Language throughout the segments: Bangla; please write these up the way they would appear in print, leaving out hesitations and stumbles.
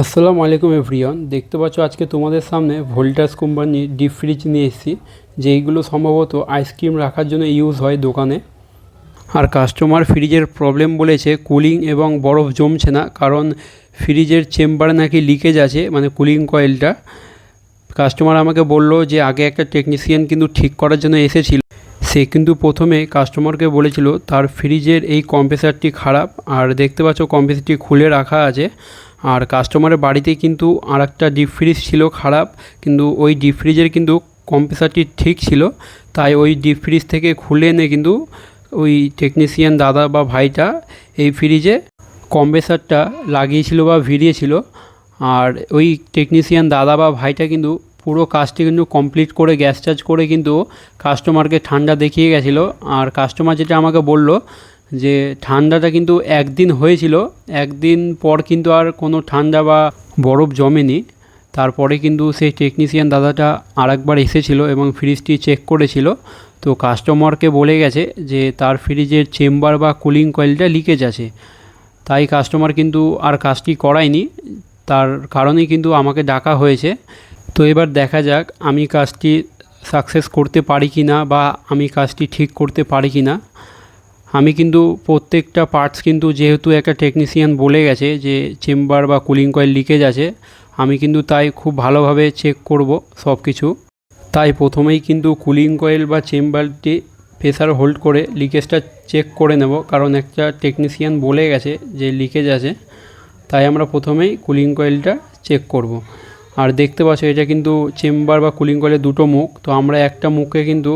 আসসালামু আলাইকুম এভরিওয়ান। দেখতে পাচ্ছ আজকে তোমাদের সামনে ভোল্টাস কোম্পানির ডিপ ফ্রিজ নিয়ে এসেছি, যেইগুলো সম্ভবত আইসক্রিম রাখার জন্য ইউজ হয় দোকানে। আর কাস্টমার ফ্রিজের প্রবলেম বলেছে কুলিং এবং বরফ জমছে না, কারণ ফ্রিজের চেম্বারে নাকি লিকেজ আছে, মানে কুলিং কয়েলটা। কাস্টমার আমাকে বলল যে আগে একটা টেকনিশিয়ান কিন্তু ঠিক করার জন্য এসেছিল। সে কিন্তু প্রথমে কাস্টমারকে বলেছিল তার ফ্রিজের এই কম্প্রেসারটি খারাপ, আর দেখতে পাচ্ছ কম্প্রেসারটি খুলে রাখা আছে। আর কাস্টমারের বাড়িতে কিন্তু আর একটা ডিপ ফ্রিজ ছিল খারাপ, কিন্তু ওই ডিপ ফ্রিজের কিন্তু কম্প্রেসারটি ঠিক ছিল। তাই ওই ডিপ ফ্রিজ থেকে খুলে এনে কিন্তু ওই টেকনিশিয়ান দাদা বা ভাইটা এই ফ্রিজে কম্প্রেসারটা লাগিয়েছিল বা ভিড়িয়েছিল। আর ওই টেকনিশিয়ান দাদা বা ভাইটা কিন্তু পুরো কাজটি কিন্তু কমপ্লিট করে গ্যাস চার্জ করে কিন্তু কাস্টমারকে ঠান্ডা দেখিয়ে গেছিলো। আর কাস্টমার যেটা আমাকে বলল যে ঠান্ডাটা কিন্তু একদিন হয়েছিল, একদিন পর কিন্তু আর কোনো ঠান্ডা বা বরফ জমেনি। তারপরে কিন্তু সেই টেকনিশিয়ান দাদাটা আরেকবার এসেছিলো এবং ফ্রিজটি চেক করেছিল। তো কাস্টমারকে বলে গেছে যে তার ফ্রিজের চেম্বার বা কুলিং কয়েলটা লিকেজ আছে। তাই কাস্টমার কিন্তু আর কাজটি করায়নি, তার কারণেই কিন্তু আমাকে ডাকা হয়েছে। তো এবার দেখা যাক আমি কাজটি সাকসেস করতে পারি কি না, বা আমি কাজটি ঠিক করতে পারি কি না। আমি কিন্তু প্রত্যেকটা পার্টস কিন্তু, যেহেতু একটা টেকনিশিয়ান বলে গেছে যে চেম্বার বা কুলিং কয়েল লিকেজ আছে, আমি কিন্তু তাই খুব ভালোভাবে চেক করব সব কিছু। তাই প্রথমেই কিন্তু কুলিং কয়েল বা চেম্বারটি প্রেসার হোল্ড করে লিকেজটা চেক করে নেব, কারণ একটা টেকনিশিয়ান বলে গেছে যে লিকেজ আছে। তাই আমরা প্রথমেই কুলিং কয়েলটা চেক করব। আর দেখতে পাচ্ছ এটা কিন্তু চেম্বার বা কুলিং কয়েলের দুটো মুখ, তো আমরা একটা মুখে কিন্তু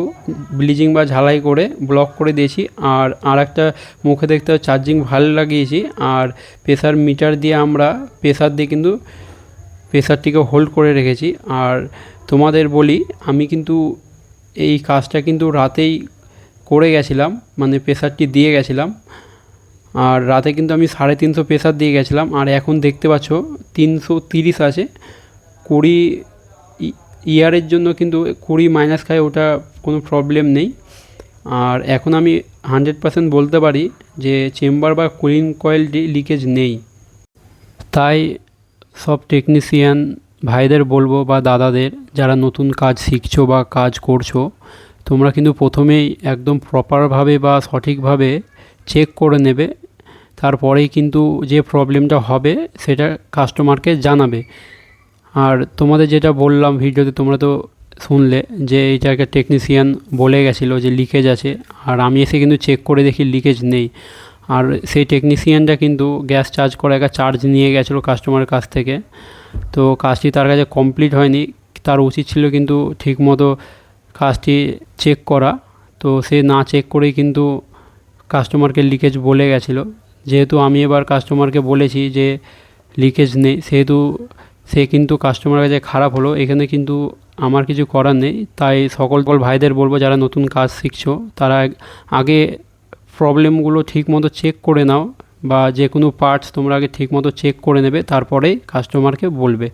ব্লিচিং বা ঝালাই করে ব্লক করে দিয়েছি, আর একটা মুখে দেখতে চার্জিং ভাল লাগিয়েছি। আর প্রেসার মিটার দিয়ে আমরা প্রেসার দিয়ে কিন্তু প্রেসারটিকে হোল্ড করে রেখেছি। আর তোমাদের বলি, আমি কিন্তু এই কাজটা কিন্তু রাতেই করে গেছিলাম, মানে প্রেসারটি দিয়ে গেছিলাম। আর রাতে কিন্তু আমি 350 প্রেসার দিয়ে গেছিলাম, আর এখন দেখতে পাচ্ছ 330 আছে। 20 ইয়ারের জন্য কিন্তু 20 মাইনাস খায়, ওটা কোনো প্রবলেম নেই। আর এখন আমি 100% বলতে পারি যে চেম্বার বা কুলিং কয়েলটি লিকেজ নেই। তাই সব টেকনিশিয়ান ভাইদের বলবো বা দাদাদের, যারা নতুন কাজ শিখছো বা কাজ করছো, তোমরা কিন্তু প্রথমেই একদম প্রপারভাবে বা সঠিকভাবে চেক করে নেবে। তারপরেই কিন্তু যে প্রবলেমটা হবে সেটা কাস্টমারকে জানাবে। আর তোমাদের যেটা বললাম ভিডিওতে, তোমরা তো শুনলে যে এইটা একটা টেকনিশিয়ান বলে গেছিলো যে লিকেজ আছে, আর আমি এসে কিন্তু চেক করে দেখি লিকেজ নেই। আর সেই টেকনিশিয়ানটা কিন্তু গ্যাস চার্জ করে একটা চার্জ নিয়ে গেছিলো কাস্টমারের কাছ থেকে। তো কাজটি তার কাছে কমপ্লিট হয়নি, তার উচিত ছিল কিন্তু ঠিকমতো কাজটি চেক করা। তো সে না চেক করেই কিন্তু কাস্টমারকে লিকেজ বলে গেছিলো। যেহেতু আমি এবার কাস্টমারকে বলেছি যে লিকেজ নেই, সেহেতু সে কিন্তু কাস্টমারের কাছে খারাপ হলো। এখানে কিন্তু আমার কিছু করার নেই। তাই সকল ভাইদের বলবো, যারা নতুন কাজ শিখছো, তারা আগে প্রবলেমগুলো ঠিকমতো চেক করে নাও, বা যে কোনো পার্টস তোমরা আগে ঠিকমতো চেক করে নেবে, তারপরে কাস্টমারকে বলবে।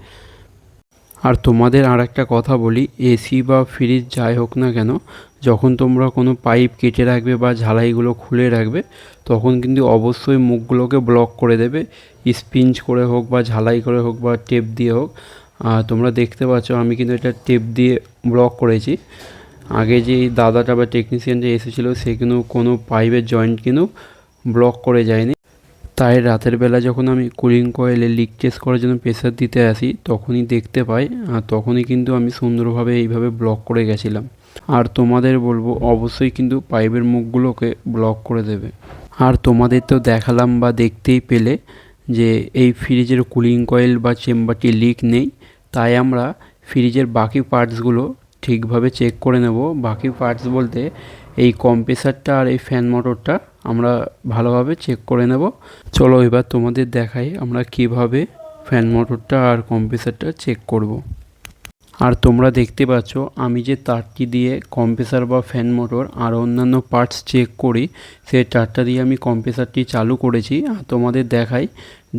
আর তোমাদের আর একটা কথা বলি, এসি বা ফ্রিজ যাই হোক না কেন, যখন তোমরা কোনো পাইপ কেটে রাখবে বা ঝালাইগুলো খুলে রাখবে, তখন কিন্তু অবশ্যই মুখগুলোকে ব্লক করে দেবে, স্পিঞ্চ করে হোক বা ঝালাই করে হোক বা টেপ দিয়ে হোক। তোমরা দেখতে পাচ্ছ আমি কিন্তু এটা টেপ দিয়ে ব্লক করেছি। আগে যে দাদাটা বা টেকনিশিয়ান যে এসেছিলো, সে কিন্তু কোনো পাইপের জয়েন্ট কিন্তু ব্লক করে যায়নি। তাই রাতের বেলা যখন আমি কুলিং কয়েলে লিক টেস্ট করার জন্য প্রেসার দিতে আসি, তখনই দেখতে পাই, আর তখনই কিন্তু আমি সুন্দরভাবে এইভাবে ব্লক করে গেছিলাম। আর তোমাদের বলবো অবশ্যই কিন্তু পাইপের মুখগুলোকে ব্লক করে দেবে। আর তোমাদের তো দেখালাম বা দেখতেই পেলে যে এই ফ্রিজের কুলিং কয়েল বা চেম্বারটি লিক নেই। তাই আমরা ফ্রিজের বাকি পার্টসগুলো ঠিকভাবে চেক করে নেব। বাকি পার্টস বলতে এই কম্প্রেসারটা আর এই ফ্যান মোটরটা আমরা ভালোভাবে চেক করে নেব। চলো এবার তোমাদের দেখাই আমরা কিভাবে ফ্যান মোটরটা আর কম্প্রেসারটা চেক করব। আর তোমরা দেখতে পাচ্ছ আমি যে তারটি দিয়ে কম্প্রেসার বা ফ্যান মোটর আর অন্যান্য পার্টস চেক করি, সেই তারটা দিয়ে আমি কম্প্রেসারটি চালু করেছি। আর তোমাদের দেখাই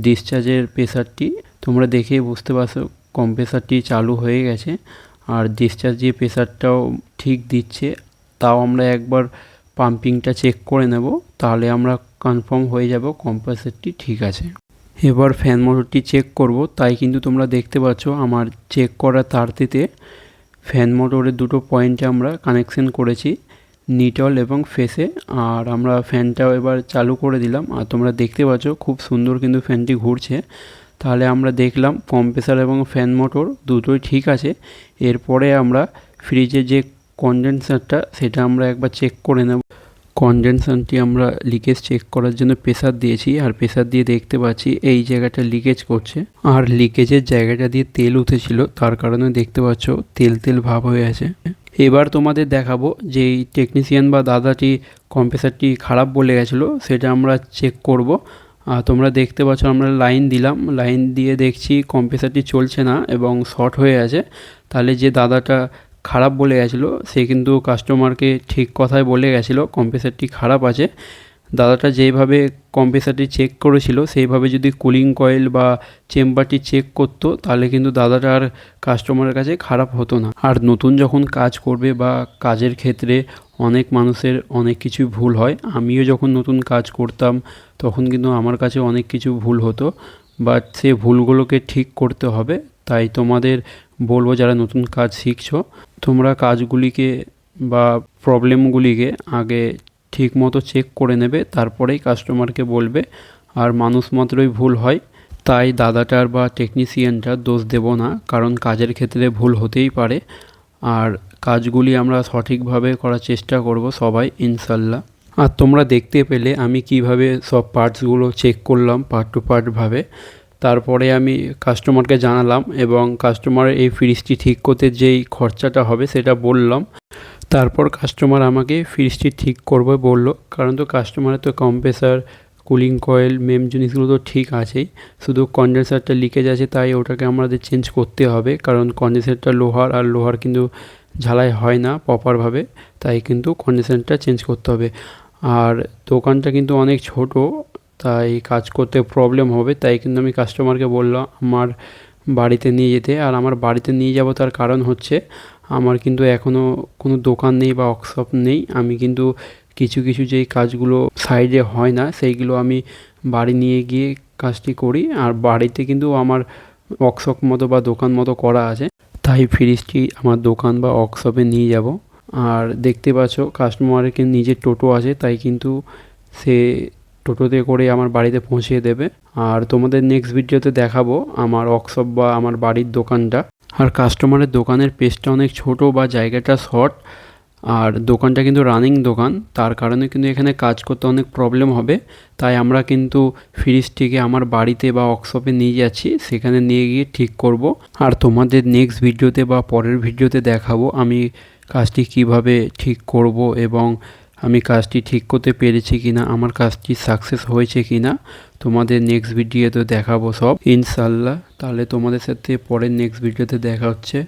ডিসচার্জের প্রেসারটি, তোমরা দেখেই বুঝতে পারছো কম্প্রেসারটি চালু হয়ে গেছে, আর ডিসচার্জের প্রেসারটাও ঠিক দিচ্ছে। তাও আমরা একবার পাম্পিংটা চেক করে নেব, তাহলে আমরা কনফার্ম হয়ে যাব কম্প্রেসারটি ঠিক আছে। এবার ফ্যান মোটরটি চেক করব, তাই কিন্তু তোমরা দেখতে পাচ্ছ আমার চেক করা তারটিতে ফ্যান মোটরের দুটো পয়েন্টে আমরা কানেকশন করেছি, নিটল এবং ফেসে। আর আমরা ফ্যানটাও এবার চালু করে দিলাম, আর তোমরা দেখতে পাচ্ছ খুব সুন্দর কিন্তু ফ্যানটি ঘুরছে। তাহলে আমরা দেখলাম কম্প্রেসার এবং ফ্যান মোটর দুটোই ঠিক আছে। এরপরে আমরা ফ্রিজের যে কনডেনসারটা সেটা আমরা একবার চেক করে নেব। কনডেনসারটি আমরা লিকেজ চেক করার জন্য প্রেসার দিয়েছি, আর প্রেসার দিয়ে দেখতে পাচ্ছি এই জায়গাটা লিকেজ করছে, আর লিকেজের জায়গাটা দিয়ে তেল উঠেছিল, তার কারণে দেখতে পাচ্ছ তেল তেল ভাব হয়ে আছে। এবার তোমাদের দেখাবো যে এই টেকনিশিয়ান বা দাদাটি কম্প্রেসারটি খারাপ বলে গেছিলো সেটা আমরা চেক করব। আর তোমরা দেখতে পাচ্ছ আমরা লাইন দিলাম, লাইন দিয়ে দেখছি কম্প্রেসারটি চলছে না এবং শর্ট হয়ে আছে। তাহলে যে দাদাটা খারাপ বলে গেছিলো সে কিন্তু কাস্টমারকে ঠিক কথাই বলে গেছিলো কম্প্রেসারটি খারাপ আছে। দাদাটা যেইভাবে কম্প্রেসারটি চেক করেছিল সেইভাবে যদি কুলিং কয়েল বা চেম্বারটি চেক করতো তাহলে কিন্তু দাদাটা আর কাস্টমারের কাছে খারাপ হতো না। আর নতুন যখন কাজ করবে বা কাজের ক্ষেত্রে অনেক মানুষের অনেক কিছু ভুল হয়, আমিও যখন নতুন কাজ করতাম তখন কিন্তু আমার কাছে অনেক কিছু ভুল হতো, বাট সেই ভুলগুলোকে ঠিক করতে হবে। তাই তোমাদের বলবো যারা নতুন কাজ শিখছো তোমরা কাজগুলিকে বা প্রবলেমগুলিকে আগে ঠিক মতো চেক করে নেবে, তারপরেই কাস্টমারকে বলবে। আর মানুষ মাত্রই ভুল হয়, তাই দাদাটার বা টেকনিশিয়ানটার দোষ দেব না, কারণ কাজের ক্ষেত্রে ভুল হতেই পারে। আর কাজগুলি আমরা সঠিকভাবে করার চেষ্টা করব সবাই ইনশাল্লাহ। আর তোমরা দেখতে পেলে আমি কিভাবে সব পার্টসগুলো চেক করলাম পার্ট টু পার্টভাবে। তারপরে আমি কাস্টমারকে জানালাম এবং কাস্টমারের এই ফ্রিজটি ঠিক করতে যেই খরচাটা হবে সেটা বললাম। তারপর কাস্টমার আমাকে ফ্রিজটি ঠিক করবে বললো, কারণ তো কাস্টমারের তো কম্প্রেসার কুলিং কয়েল মেম জিনিসগুলো তো ঠিক আছেই, শুধু কন্ডেন্সারটা লিকেজ আছে, তাই ওটাকে আমাদের চেঞ্জ করতে হবে। কারণ কন্ডেন্সারটা লোহার, আর লোহার কিন্তু ঝালাই হয় না প্রপারভাবে, তাই কিন্তু কন্ডেন্সারটা চেঞ্জ করতে হবে। আর দোকানটা কিন্তু অনেক ছোট, তাই কাজ করতে প্রবলেম হবে, তাই কিন্তু আমি কাস্টমারকে বললাম আমার বাড়িতে নিয়ে যেতে। আর আমার বাড়িতে নিয়ে যাব তার কারণ হচ্ছে আমার কিন্তু এখনও কোনো দোকান নেই বা ওয়ার্কশপ নেই। আমি কিন্তু কিছু কিছু যেই কাজগুলো সাইডে হয় না সেইগুলো আমি বাড়ি নিয়ে গিয়ে কাজটি করি, আর বাড়িতে কিন্তু আমার ওয়ার্কশপ মতো বা দোকান মতো করা আছে, তাই ফ্রিজটি আমার দোকান বা ওয়ার্কশপে নিয়ে যাব। আর দেখতে পাচ্ছ কাস্টমারের কিন্তু নিজের টোটো আছে, তাই কিন্তু সে টোটোতে করে আমার বাড়িতে পৌঁছিয়ে দেবে। আর তোমাদের নেক্সট ভিডিওতে দেখাবো আমার ওয়ার্কশপ বা আমার বাড়ির দোকানটা। আর কাস্টমারের দোকানের পেজটা অনেক ছোট বা জায়গাটা শর্ট, আর দোকানটা কিন্তু রানিং দোকান, তার কারণে কিন্তু এখানে কাজ করতে অনেক প্রবলেম হবে। তাই আমরা কিন্তু ফ্রিজটিকে আমার বাড়িতে বা ওয়ার্কশপে নিয়ে যাচ্ছি, সেখানে নিয়ে গিয়ে ঠিক করব। আর তোমাদের নেক্সট ভিডিওতে বা পরের ভিডিওতে দেখাবো আমি কাজটি কিভাবে ঠিক করব এবং আমি কাজটি ঠিক করতে পেরেছি কিনা, আমার কাজটি সাকসেস হয়েছে কিনা তোমাদের নেক্সট ভিডিওতে দেখাবো সব ইনশাল্লাহ। তাহলে তোমাদের সাথে পরের নেক্সট ভিডিওতে দেখা হচ্ছে।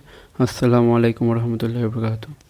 আসসালামু আলাইকুম রহমতুল্লাহি ওয়া বারাকাতুহু।